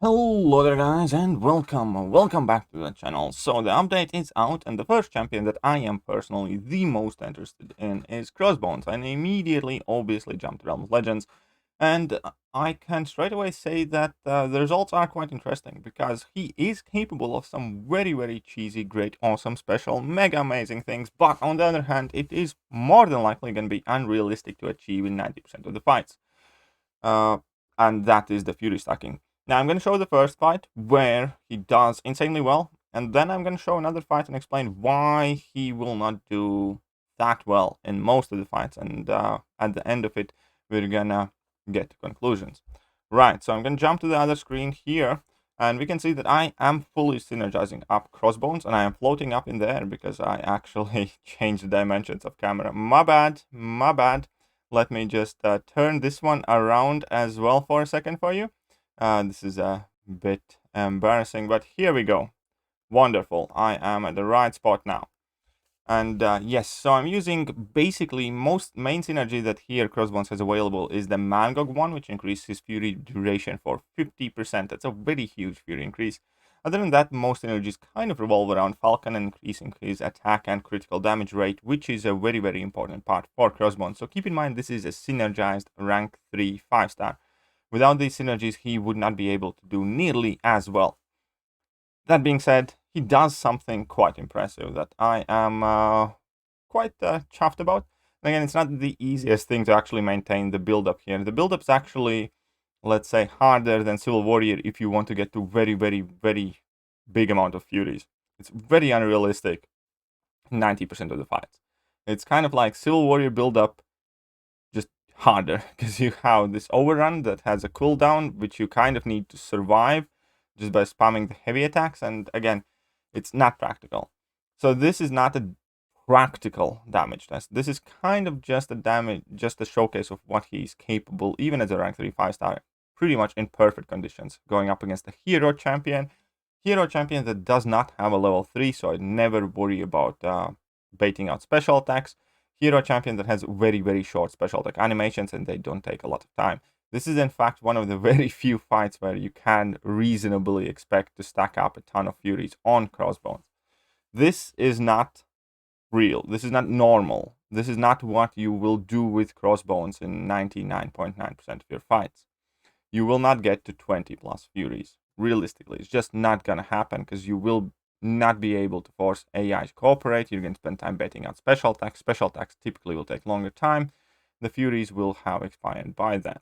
Hello there guys and welcome back to the channel. So the update is out and the first champion that I am personally the most interested in is Crossbones, and I immediately obviously jumped to Realm of Legends, and I can straight away say that the results are quite interesting because he is capable of some very cheesy, great, awesome, special, mega amazing things, but on the other hand it is more than likely going to be unrealistic to achieve in 90% of the fights. Uh, and that is the Fury stacking. Now I'm going to show the first fight where he does insanely well, and then I'm going to show another fight and explain why he will not do that well in most of the fights, and at the end of it we're gonna get to conclusions. Right, so I'm going to jump to the other screen here, and we can see that I am fully synergizing up Crossbones, and I am floating up in the air because I actually changed the dimensions of camera. My bad. Let me just turn this one around as well for a second for you. This is a bit embarrassing, but here we go. Wonderful. I am at the right spot now. And yes, so I'm using basically most main synergy that here Crossbones has available is the MCOC one, which increases Fury duration for 50%. That's a very huge Fury increase. Other than that, most synergies kind of revolve around Falcon and increasing his attack and critical damage rate, which is a very important part for Crossbones. So keep in mind this is a synergized rank 3 5-star. Without these synergies, he would not be able to do nearly as well. That being said, he does something quite impressive that I am quite chuffed about. And again, it's not the easiest thing to actually maintain the build-up here. The build-up is actually, let's say, harder than Civil Warrior if you want to get to very big amount of Furies. It's very unrealistic 90% of the fights. It's kind of like Civil Warrior build-up, just harder, because you have this overrun that has a cooldown, which you kind of need to survive just by spamming the heavy attacks, and again, it's not practical. So this is not a practical damage test. This is kind of just a showcase of what he's capable, even as a rank 3 5-star, pretty much in perfect conditions, going up against a hero champion that does not have a level 3, so I never worry about baiting out special attacks. Hero champion that has very short special attack animations, and they don't take a lot of time. This is in fact one of the very few fights where you can reasonably expect to stack up a ton of Furies on Crossbones. This is not real. This is not normal. This is not what you will do with Crossbones in 99.9% of your fights. You will not get to 20 plus Furies. Realistically, it's just not gonna happen because you will not be able to force AI to cooperate. You're going to spend time betting out special attacks. Special attacks typically will take longer time. The Furies will have expired by then.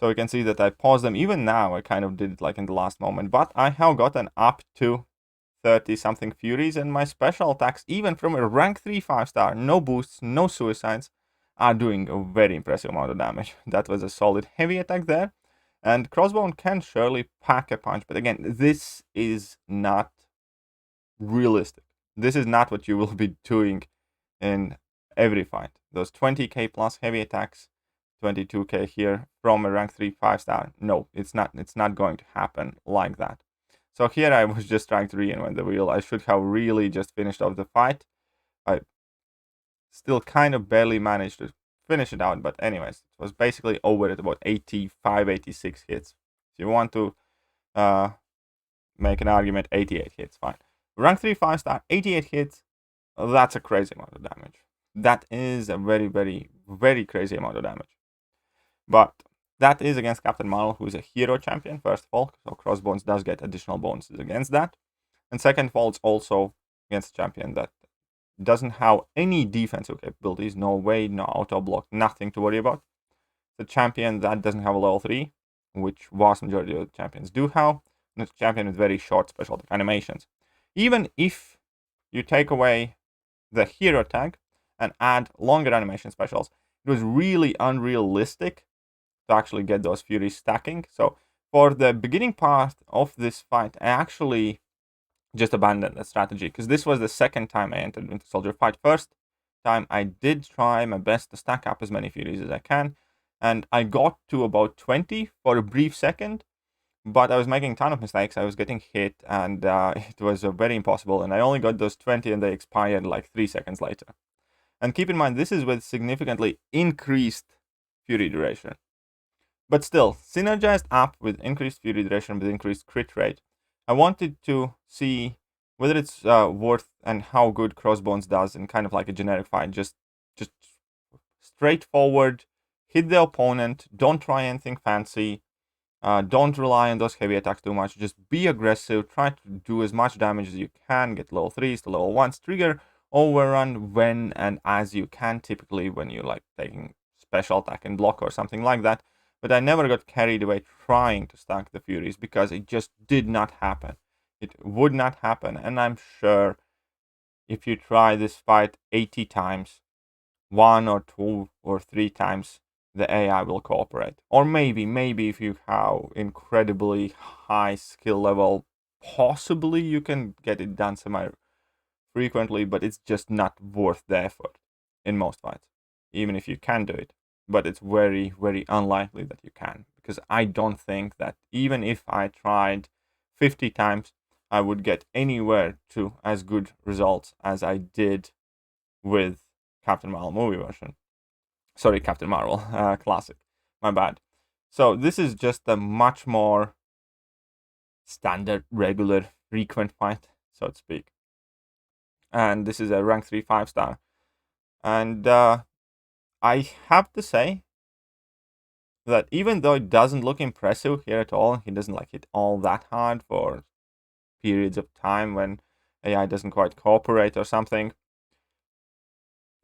So you can see that I paused them. Even now, I kind of did it like in the last moment. But I have gotten up to 30 something Furies, and my special attacks, even from a rank 3 5-star, no boosts, no suicides, are doing a very impressive amount of damage. That was a solid heavy attack there. And Crossbone can surely pack a punch, but again, this is not realistic. This is not what you will be doing in every fight. Those 20k plus heavy attacks, 22k here from a rank 3 5-star. No, it's not going to happen like that. So here I was just trying to reinvent the wheel. I should have really just finished off the fight. I still kind of barely managed to finish it out, but anyways, it was basically over at about 85, 86 hits. If you want to make an argument, 88 hits, fine. Rank 3 5-star, 88 hits, that's a crazy amount of damage. That is a very crazy amount of damage. But that is against Captain Marvel, who is a hero champion, first of all, so Crossbones does get additional bonuses against that. And second of all, it's also against a champion that doesn't have any defensive capabilities, no way, no auto block, nothing to worry about. It's a champion that doesn't have a level 3, which vast majority of the champions do have, and it's a champion with very short special attack animations. Even if you take away the hero tag and add longer animation specials, it was really unrealistic to actually get those Furies stacking. So for the beginning part of this fight, I actually just abandoned that strategy because this was the second time I entered Winter Soldier fight. First time I did try my best to stack up as many Furies as I can, and I got to about 20 for a brief second, but I was making a ton of mistakes. I was getting hit, and it was very impossible, and I only got those 20 and they expired like 3 seconds later. And keep in mind, this is with significantly increased Fury duration. But still, synergized up with increased fury duration with increased crit rate. I wanted to see whether it's worth and how good Crossbones does in kind of like a generic fight. Just straightforward, hit the opponent, don't try anything fancy, don't rely on those heavy attacks too much, just be aggressive, try to do as much damage as you can, get level 3s to level 1s, trigger overrun when and as you can, typically when you're like taking special attack and block or something like that. But I never got carried away trying to stack the Furies because it just did not happen. It would not happen, and I'm sure if you try this fight 80 times, 1 or 2 or 3 times, the AI will cooperate. Or maybe if you have incredibly high skill level, possibly you can get it done semi-frequently, but it's just not worth the effort in most fights, even if you can do it. But it's very, very unlikely that you can, because I don't think that even if I tried 50 times, I would get anywhere to as good results as I did with Captain Marvel movie version. Sorry, Captain Marvel classic. My bad. So this is just a much more standard, regular, frequent fight, so to speak. And this is a rank 3 5-star. And I have to say that even though it doesn't look impressive here at all, he doesn't like hit all that hard for periods of time when AI doesn't quite cooperate or something.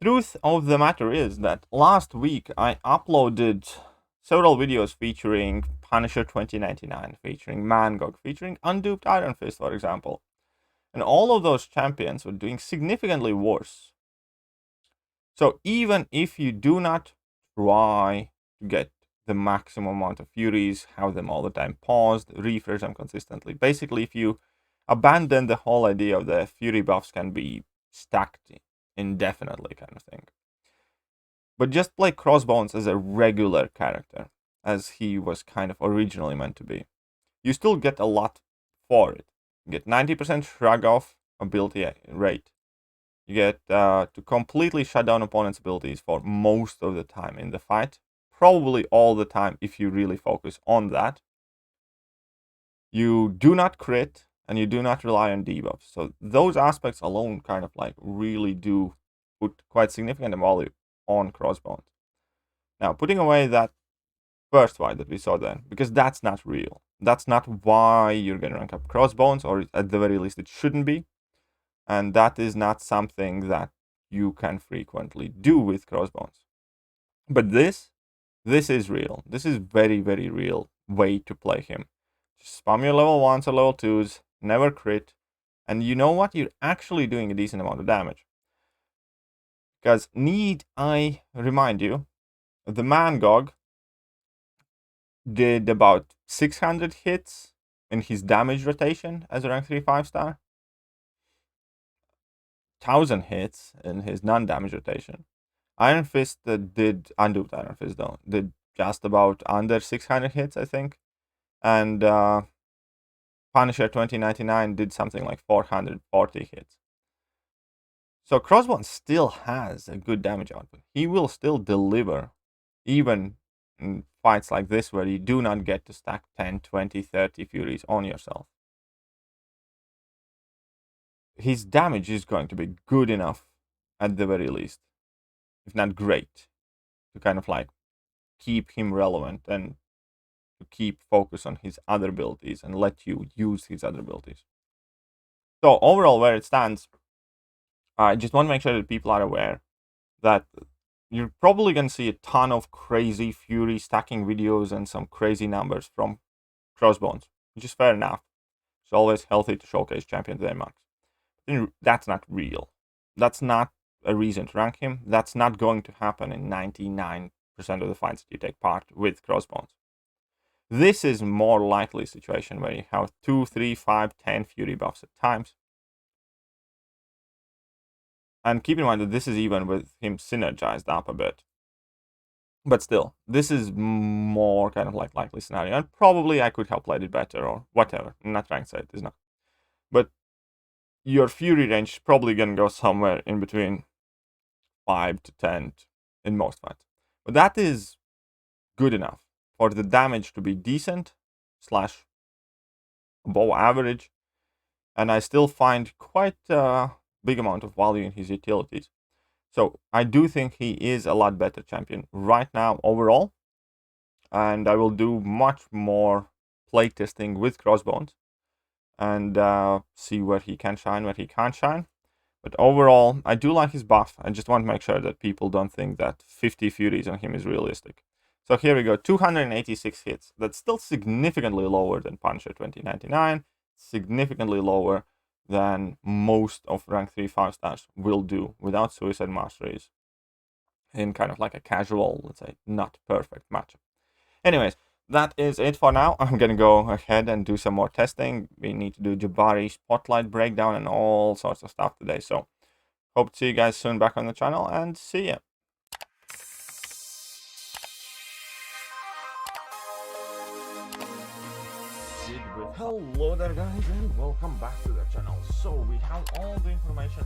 Truth of the matter is that last week I uploaded several videos featuring Punisher 2099, featuring MCOC, featuring Unduped Iron Fist, for example. And all of those champions were doing significantly worse. So even if you do not try to get the maximum amount of Furies, have them all the time paused, refresh them consistently. Basically, if you abandon the whole idea of the Fury buffs can be stacked indefinitely kind of thing, but just play Crossbones as a regular character, as he was kind of originally meant to be, you still get a lot for it. You get 90% shrug off ability rate. You get to completely shut down opponents' abilities for most of the time in the fight, probably all the time if you really focus on that. You do not crit, and you do not rely on debuffs. So those aspects alone kind of like really do put quite significant value on Crossbones. Now, putting away that first fight that we saw then, because that's not real. That's not why you're going to rank up Crossbones, or at the very least it shouldn't be. And that is not something that you can frequently do with Crossbones. But this is real. This is very, very real way to play him. Just spam your level 1s or level 2s, never crit, and you know what? You're actually doing a decent amount of damage. Because need I remind you, the MCOC did about 600 hits in his damage rotation as a rank 3 5-star. 1000 hits in his non-damage rotation. Iron Fist did, Unduped Iron Fist though, did just about under 600 hits, I think. And Punisher 2099 did something like 440 hits. So Crossbones still has a good damage output. He will still deliver, even in fights like this where you do not get to stack 10, 20, 30 Furies on yourself. His damage is going to be good enough, at the very least, if not great, to kind of like keep him relevant and to keep focus on his other abilities and let you use his other abilities. So overall, where it stands, I just want to make sure that people are aware that you're probably going to see a ton of crazy Fury stacking videos and some crazy numbers from Crossbones, which is fair enough. It's always healthy to showcase champions their max. That's not real. That's not a reason to rank him. That's not going to happen in 99% of the fights that you take part with Crossbones. This is more likely situation where you have 2, 3, 5, 10 Fury buffs at times. And keep in mind that this is even with him synergized up a bit. But still, this is more kind of like likely scenario. And probably I could have played it better or whatever. I'm not trying to say it is not. But your Fury range is probably going to go somewhere in between 5 to 10 in most fights. But that is good enough for the damage to be decent slash above average, and I still find quite a big amount of value in his utilities. So I do think he is a lot better champion right now overall, and I will do much more playtesting with Crossbones and see where he can shine, where he can't shine. But overall, I do like his buff. I just want to make sure that people don't think that 50 Furies on him is realistic. So here we go, 286 hits. That's still significantly lower than Punisher 2099, significantly lower than most of rank 3 5-stars will do without Suicide Masteries in kind of like a casual, let's say, not perfect matchup. Anyways, that is it for now. I'm gonna go ahead and do some more testing. We need to do Jabari Spotlight breakdown and all sorts of stuff today. So hope to see you guys soon back on the channel, and see ya. Hello there guys, and welcome back to the channel. So we have all the information